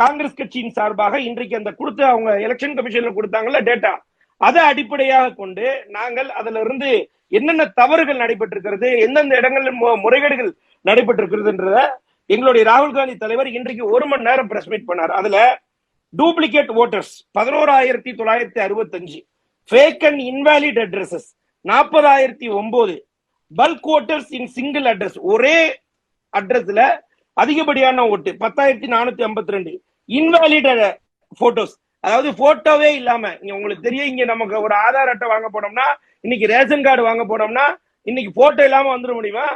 காங்கிரஸ் கட்சியின் சார்பாக இன்றைக்கு அந்த கொடுத்து அவங்க எலெக்ஷன் கமிஷன்ல கொடுத்தாங்கல்ல டேட்டா, அதை அடிப்படையாக கொண்டு நாங்கள் அதுல இருந்து என்னென்ன தவறுகள் நடைபெற்றிருக்கிறது, எந்தெந்த இடங்களில் முறைகேடுகள் நடைபெற்றிருக்கிறதுன்றத எங்களுடைய ராகுல் காந்தி தலைவர் இன்றைக்கு 1 மணி நேரம் பிரஸ் மீட் பண்ணார். அதுல duplicate voters 11,965, fake and invalid addresses 40,009, bulk voters in single address, ஒரே அட்ரஸ்ல அதிகப்படியான ஓட்டு 10,452, இன்வாலிட் போட்டோஸ், அதாவது போட்டோவே இல்லாம, உங்களுக்கு தெரியும் இங்க நமக்கு ஒரு ஆதார் அட்டை வாங்க போனோம்னா, இன்னைக்கு ரேஷன் கார்டு வாங்க போனோம்னா இன்னைக்கு போட்டோ இல்லாம வந்துட முடியுமா?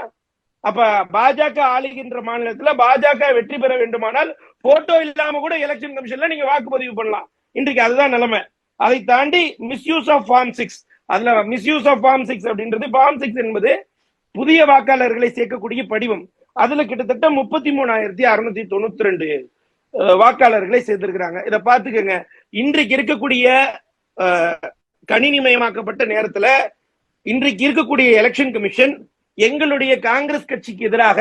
அப்ப பாஜக ஆளுகின்ற மாநிலத்துல பாஜக வெற்றி பெற வேண்டுமானால் போட்டோ இல்லாம கூட எலெக்ஷன் கமிஷன்ல நீங்க வாக்குப்பதிவு பண்ணலாம். இன்றைக்கு அதுதான் நிலைமை. அதை தாண்டி மிஸ்யூஸ் ஆஃப் ஃபார்ம் 6, அதுல மிஸ்யூஸ் ஆஃப் ஃபார்ம் 6 அப்படின்றது, ஃபார்ம் 6 என்பது புதிய வாக்காளர்களை சேர்க்கக்கூடிய படிவம். அதுல கிட்டத்தட்ட 33,692 வாக்காளர்களை சேர்த்திருக்கிறாங்க. இதை பார்த்துக்கங்க. இன்றைக்கு இருக்கக்கூடிய கணினிமயமாக்கப்பட்ட நேரத்துல இன்றைக்கு இருக்கக்கூடிய எலெக்ஷன் கமிஷன் எங்களுடைய காங்கிரஸ் கட்சிக்கு எதிராக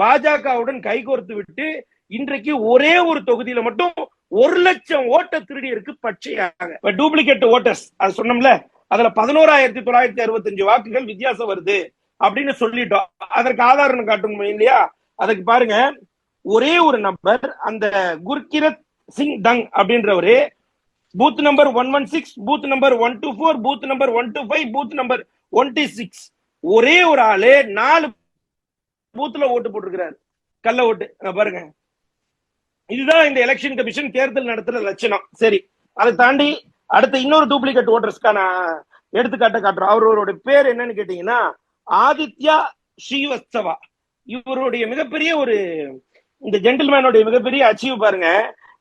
பாஜகவுடன் கைகோர்த்து விட்டு இன்றைக்கு ஒரே ஒரு தொகுதியில மட்டும் 1,00,000 ஓட்ட திருடி இருக்கு பச்சையாக. டூப்ளிகேட் ஓட்டர்ஸ் அது சொன்னோம்ல, அதுல 11,965 வாக்குகள் வித்தியாசம் வருது அப்படின்னு சொல்லிட்டோம். அதற்கு ஆதாரம் காட்டணும் இல்லையா? அதுக்கு பாருங்க, ஒரே ஒரு நம்பர், அந்த குர்கிரத் சிங் தங் அப்படின்றவரு booth number 116, booth number 124, booth number 125, booth number 126, ஒரே ஒரு ஆளு 4 பூத்துல ஓட்டு போட்டிருக்கிறாரு, கள்ள ஓட்டு. பாருங்க, இதுதான் இந்த எலெக்ஷன் கமிஷன் தேர்தல் நடத்துற லட்சணம். சரி, அதை தாண்டி அடுத்த இன்னொரு டூப்ளிகேட் ஓட்டர்ஸ்க்கான எடுத்துக்காட்ட காட்டுறோம். அவரோட பேர் என்னன்னு கேட்டீங்கன்னா ஆதித்யா ஸ்ரீவத்சவா. இவருடைய மிகப்பெரிய ஒரு, இந்த ஜென்டில்மேனுடைய மிகப்பெரிய அச்சீவ் பாருங்க.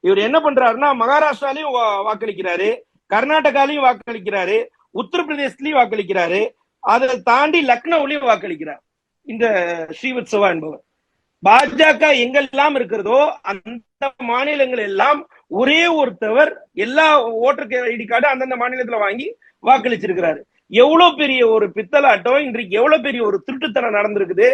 இவர் என்ன பண்றாருன்னா, மகாராஷ்டிராலையும் வாக்களிக்கிறாரு, கர்நாடகாலையும் வாக்களிக்கிறாரு, உத்தரப்பிரதேசத்திலையும் வாக்களிக்கிறாரு, அதை தாண்டி லக்னோவிலையும் வாக்களிக்கிறார். இந்த ஸ்ரீவத்சவா என்பவர் பாஜக எங்கெல்லாம் இருக்கிறதோ அந்த மாநிலங்கள் எல்லாம் ஒரே ஒருத்தவர் எல்லா ஓட்டர் ஐடி கார்டு அந்தந்த மாநிலத்துல வாங்கி வாக்களிச்சிருக்கிறாரு. எவ்வளவு பெரிய ஒரு பித்தலாட்டம், இன்றைக்கு எவ்வளவு பெரிய ஒரு திருட்டுத்தனம் நடந்திருக்குது.